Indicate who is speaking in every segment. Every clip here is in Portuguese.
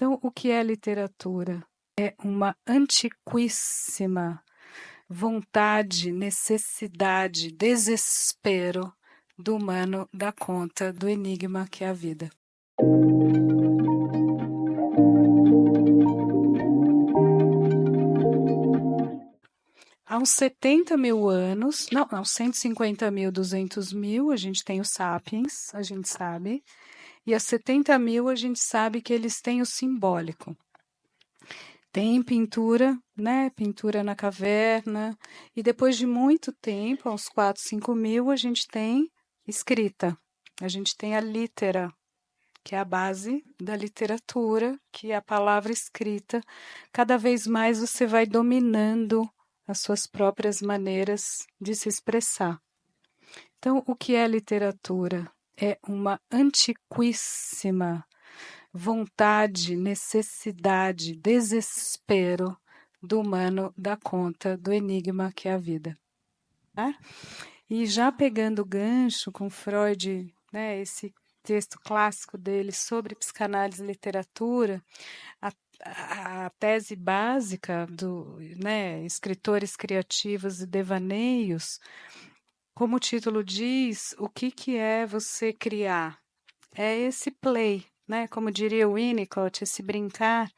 Speaker 1: Então, o que é literatura? É uma antiquíssima vontade, necessidade, desespero do humano dar conta do enigma que é a vida. Há uns 70 mil anos, não, 150 mil, 200 mil, a gente tem os sapiens, a gente sabe, e há 70 mil a gente sabe que eles têm o simbólico. Tem pintura, né? Pintura na caverna, e depois de muito tempo, aos 4, 5 mil, a gente tem escrita, a gente tem a litera, que é a base da literatura, que é a palavra escrita. Cada vez mais você vai dominando as suas próprias maneiras de se expressar. Então, o que é literatura? É uma antiquíssima vontade, necessidade, desespero do humano dar conta do enigma que é a vida. Né? E já pegando o gancho com Freud, né, esse texto clássico dele sobre psicanálise e literatura, a tese básica do, né, escritores criativos e devaneios, como o título diz, o que é você criar? É esse play, né? Como diria o Winnicott, esse brincar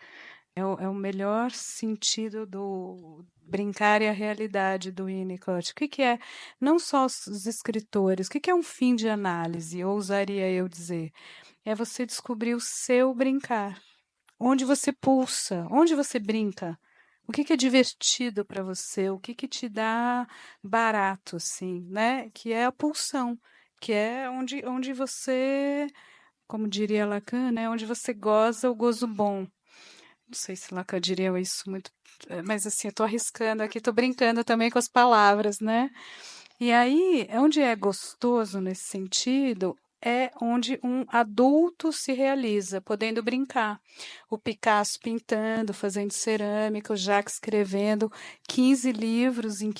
Speaker 1: é o melhor sentido do brincar e a realidade do Winnicott. O que é, não só os escritores, o que é um fim de análise, ousaria eu dizer? É você descobrir o seu brincar. Onde você pulsa, onde você brinca. O que é divertido para você? O que te dá barato, assim, né? Que é a pulsão, que é onde você, como diria Lacan, né? Onde você goza o gozo bom. Não sei se Lacan diria isso muito, mas assim, eu estou arriscando aqui, estou brincando também com as palavras, né? E aí, onde é gostoso nesse sentido, é onde um adulto se realiza, podendo brincar. O Picasso pintando, fazendo cerâmica, o Jacques escrevendo 15 livros em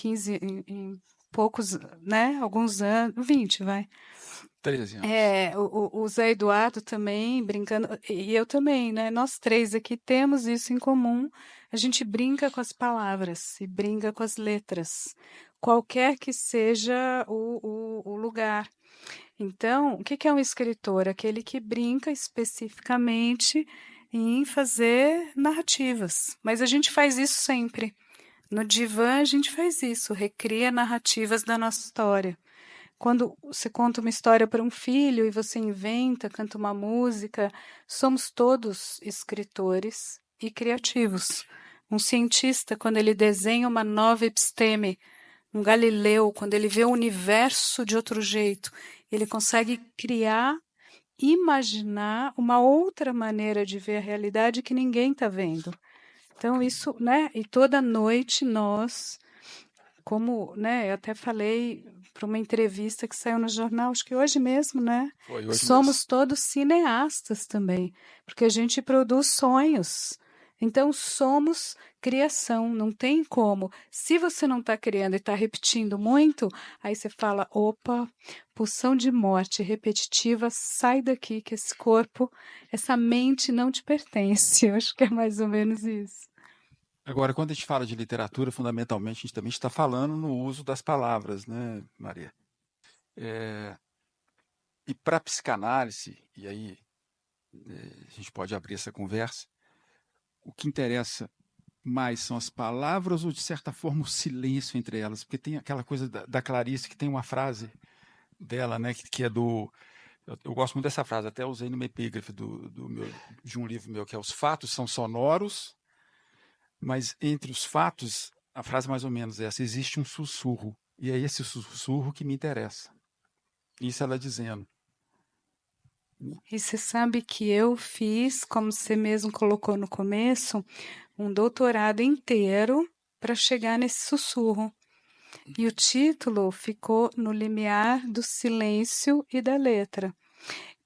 Speaker 1: poucos, né? Alguns anos, 20, vai.
Speaker 2: 13 anos.
Speaker 1: O Zé Eduardo também brincando, e eu também, né? Nós três aqui temos isso em comum. A gente brinca com as palavras e brinca com as letras, qualquer que seja o lugar. Então, o que é um escritor? Aquele que brinca especificamente em fazer narrativas. Mas a gente faz isso sempre. No divã, a gente faz isso, recria narrativas da nossa história. Quando você conta uma história para um filho e você inventa, canta uma música, somos todos escritores e criativos. Um cientista, quando ele desenha uma nova episteme, um Galileu, quando ele vê o universo de outro jeito, ele consegue criar, imaginar uma outra maneira de ver a realidade que ninguém está vendo. Então, isso, né? E toda noite nós, como, né, eu até falei para uma entrevista que saiu no jornal, acho que hoje mesmo, né?
Speaker 2: Foi hoje mesmo.
Speaker 1: Somos todos cineastas também, porque a gente produz sonhos. Então, somos criação, não tem como. Se você não está criando e está repetindo muito, aí você fala: opa, pulsão de morte repetitiva, sai daqui, que esse corpo, essa mente não te pertence. Eu acho que é mais ou menos isso.
Speaker 2: Agora, quando a gente fala de literatura, fundamentalmente, a gente também está falando no uso das palavras, né, Maria? E para a psicanálise, e aí a gente pode abrir essa conversa, o que interessa mais são as palavras ou, de certa forma, o silêncio entre elas? Porque tem aquela coisa da Clarice, que tem uma frase dela, né, que é do... Eu gosto muito dessa frase, até usei numa epígrafe de um livro meu, que é: os fatos são sonoros, mas entre os fatos, a frase mais ou menos é essa: existe um sussurro, e é esse sussurro que me interessa. Isso ela dizendo.
Speaker 1: E você sabe que eu fiz, como você mesmo colocou no começo, um doutorado inteiro para chegar nesse sussurro. E o título ficou No Limiar do Silêncio e da Letra.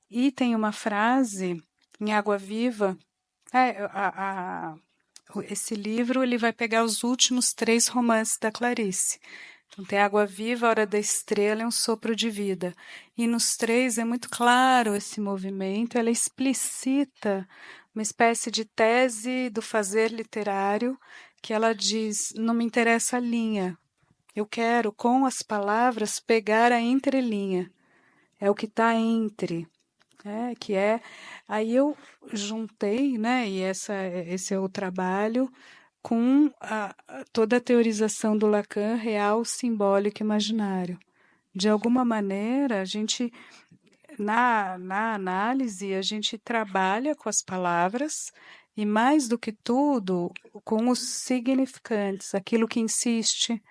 Speaker 1: E tem uma frase em Água Viva. Esse livro ele vai pegar os últimos 3 romances da Clarice. Então tem Água Viva, A Hora da Estrela e Um Sopro de Vida. E nos 3 é muito claro esse movimento, ela explicita uma espécie de tese do fazer literário, que ela diz: não me interessa a linha, eu quero, com as palavras, pegar a entrelinha, é o que está entre. Que é. Aí eu juntei, né? E esse é o trabalho com toda a teorização do Lacan, real, simbólico e imaginário. De alguma maneira, a gente, na análise, a gente trabalha com as palavras e, mais do que tudo, com os significantes, aquilo que insiste,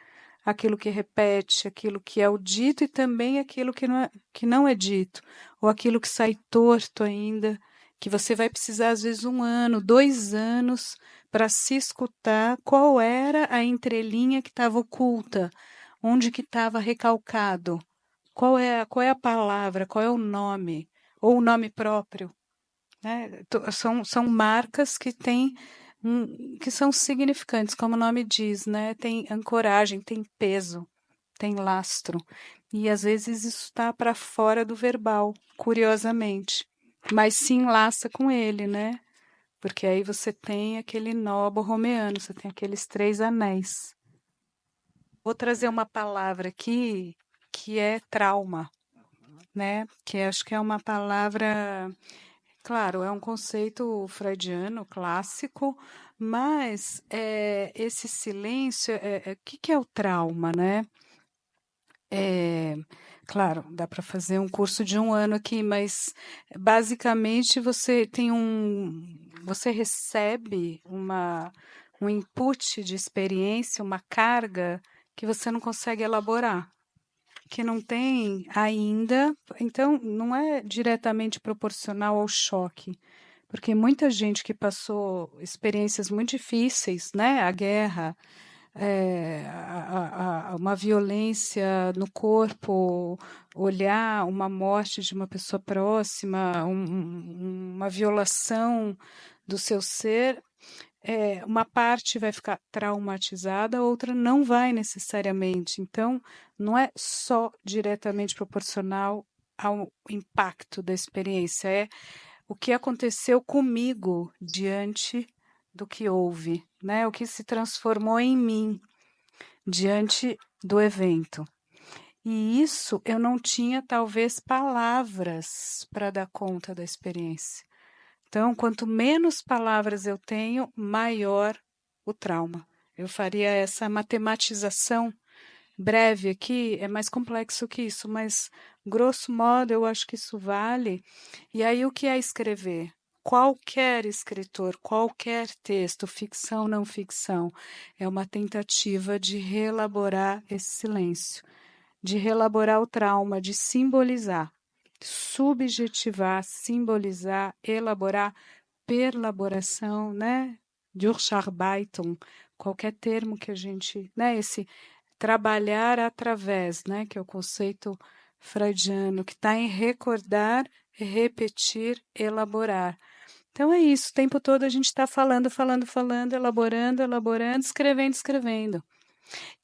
Speaker 1: aquilo que repete, aquilo que é o dito e também aquilo que não é dito, ou aquilo que sai torto ainda, que você vai precisar, às vezes, 1 ano, 2 anos para se escutar qual era a entrelinha que estava oculta, onde que estava recalcado, qual é a palavra, qual é o nome, ou o nome próprio, né? São marcas que têm que são significantes, como o nome diz, né? Tem ancoragem, tem peso, tem lastro. E às vezes isso está para fora do verbal, curiosamente. Mas se enlaça com ele, né? Porque aí você tem aquele nó borromeano, você tem aqueles 3 anéis. Vou trazer uma palavra aqui que é trauma, né? Que acho que é uma palavra. Claro, é um conceito freudiano clássico, mas esse silêncio, o que que é o trauma, né? É, claro, dá para fazer um curso de 1 ano aqui, mas basicamente você recebe um input de experiência, uma carga que você não consegue elaborar, que não tem ainda, então não é diretamente proporcional ao choque, porque muita gente que passou experiências muito difíceis, né, a guerra, uma violência no corpo, olhar uma morte de uma pessoa próxima, uma violação do seu ser, uma parte vai ficar traumatizada, a outra não vai necessariamente. Então, não é só diretamente proporcional ao impacto da experiência, é o que aconteceu comigo diante do que houve, né? O que se transformou em mim diante do evento. E isso eu não tinha, talvez, palavras para dar conta da experiência. Então, quanto menos palavras eu tenho, maior o trauma. Eu faria essa matematização breve aqui, é mais complexo que isso, mas grosso modo eu acho que isso vale. E aí o que é escrever? Qualquer escritor, qualquer texto, ficção, não ficção, é uma tentativa de reelaborar esse silêncio, de reelaborar o trauma, de simbolizar, subjetivar, simbolizar, elaborar, perlaboração, né? Durcharbeitung, qualquer termo que a gente, né? Esse trabalhar através, né? Que é o conceito freudiano, que está em recordar, repetir, elaborar. Então é isso, o tempo todo a gente está falando, falando, falando, elaborando, elaborando, escrevendo, escrevendo.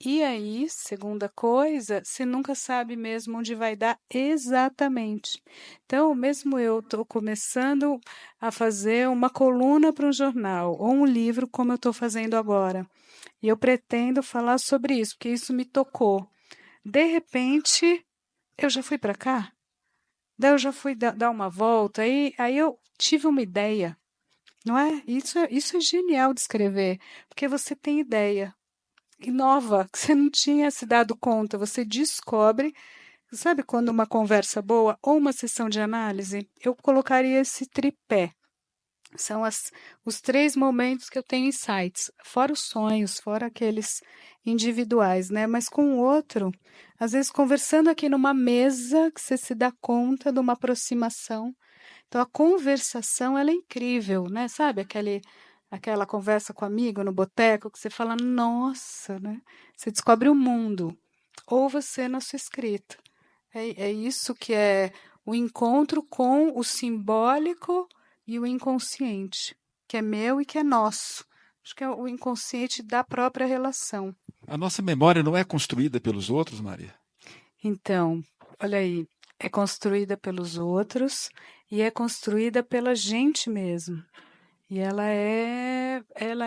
Speaker 1: E aí, segunda coisa, você nunca sabe mesmo onde vai dar exatamente. Então, mesmo eu estou começando a fazer uma coluna para um jornal ou um livro, como eu estou fazendo agora, e eu pretendo falar sobre isso, porque isso me tocou. De repente, eu já fui para cá, daí eu já fui dar uma volta, aí eu tive uma ideia, não é? Isso é genial de escrever, porque você tem ideia e nova, que você não tinha se dado conta. Você descobre, sabe quando uma conversa boa ou uma sessão de análise, eu colocaria esse tripé. São os 3 momentos que eu tenho insights, fora os sonhos, fora aqueles individuais, né? Mas com o outro, às vezes conversando aqui numa mesa, que você se dá conta de uma aproximação. Então a conversação, ela é incrível, né? Sabe aquela conversa com amigo no boteco que você fala, nossa, né? Você descobre o mundo. Ou você na sua escrita. É isso que é o encontro com o simbólico e o inconsciente, que é meu e que é nosso. Acho que é o inconsciente da própria relação.
Speaker 2: A nossa memória não é construída pelos outros, Maria?
Speaker 1: Então, olha aí, é construída pelos outros e é construída pela gente mesmo. E ela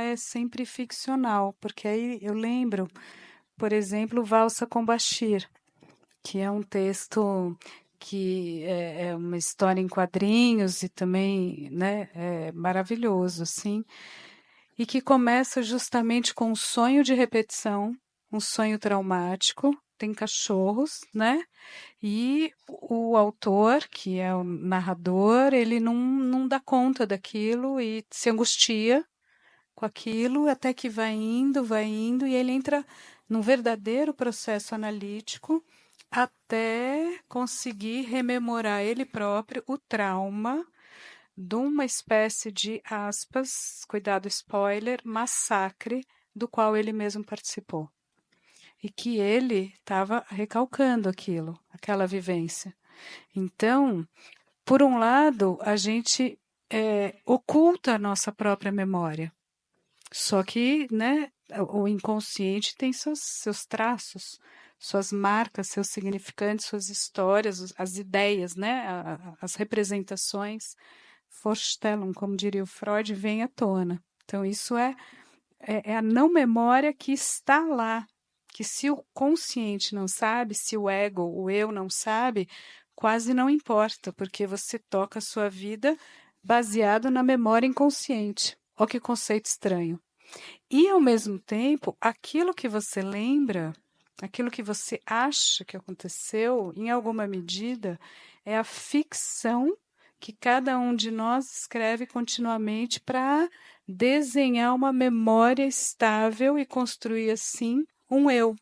Speaker 1: é sempre ficcional, porque aí eu lembro, por exemplo, Valsa com Bashir, que é um texto que é uma história em quadrinhos e também, né, é maravilhoso, assim, e que começa justamente com um sonho de repetição, um sonho traumático, tem cachorros, né? E o autor, que é o narrador, ele não dá conta daquilo e se angustia com aquilo, até que vai indo, e ele entra num verdadeiro processo analítico até conseguir rememorar ele próprio o trauma de uma espécie de, aspas, cuidado spoiler, massacre do qual ele mesmo participou. E que ele estava recalcando aquilo, aquela vivência. Então, por um lado, a gente oculta a nossa própria memória. Só que, né, o inconsciente tem seus traços, suas marcas, seus significantes, suas histórias, as ideias, né, as representações, Vorstellung, como diria o Freud, vem à tona. Então, isso é a não memória que está lá, que se o consciente não sabe, se o ego, o eu não sabe, quase não importa, porque você toca a sua vida baseado na memória inconsciente. Olha que conceito estranho. E, ao mesmo tempo, aquilo que você lembra, aquilo que você acha que aconteceu, em alguma medida, é a ficção que cada um de nós escreve continuamente para desenhar uma memória estável e construir, assim, um eu.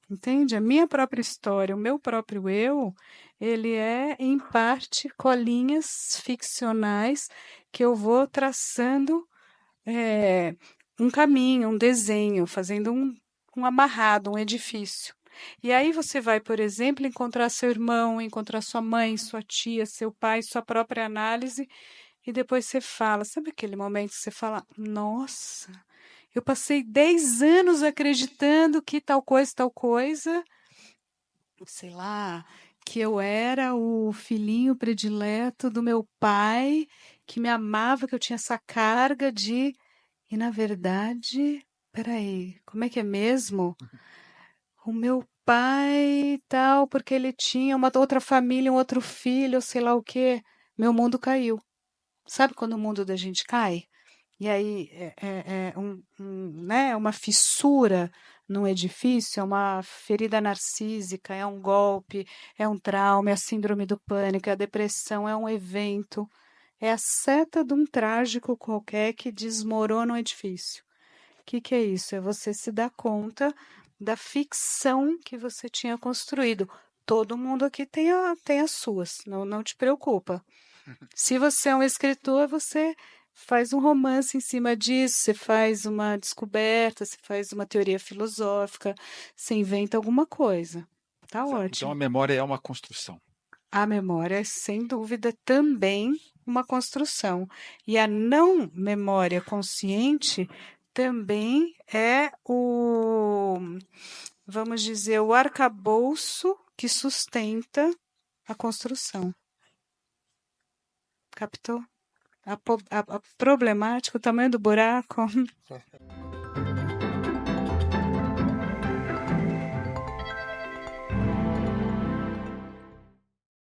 Speaker 1: Entende? A minha própria história, o meu próprio eu, ele é, em parte, colinhas ficcionais que eu vou traçando é, um caminho, um desenho, fazendo um amarrado, um edifício. E aí você vai, por exemplo, encontrar seu irmão, encontrar sua mãe, sua tia, seu pai, sua própria análise, e depois você fala, sabe aquele momento que você fala, nossa, eu passei 10 anos acreditando que tal coisa, sei lá, que eu era o filhinho predileto do meu pai, que me amava, que eu tinha essa carga de e na verdade, peraí, como é que é mesmo? O meu pai e tal, porque ele tinha uma outra família, um outro filho, sei lá o quê. Meu mundo caiu. Sabe quando o mundo da gente cai? E aí né, uma fissura num edifício, é uma ferida narcísica, é um golpe, é um trauma, é a síndrome do pânico, é a depressão, é um evento. É a seta de um trágico qualquer que desmorona um edifício. Que é isso? É você se dar conta da ficção que você tinha construído. Todo mundo aqui tem as suas, não te preocupa. Se você é um escritor, você faz um romance em cima disso, você faz uma descoberta, você faz uma teoria filosófica, você inventa alguma coisa. Tá
Speaker 2: Então a
Speaker 1: ótimo.
Speaker 2: memória é uma construção.
Speaker 1: A memória é, sem dúvida, também uma construção. E a não memória consciente também é vamos dizer, o arcabouço que sustenta a construção. Captou? A problemática, o tamanho do buraco.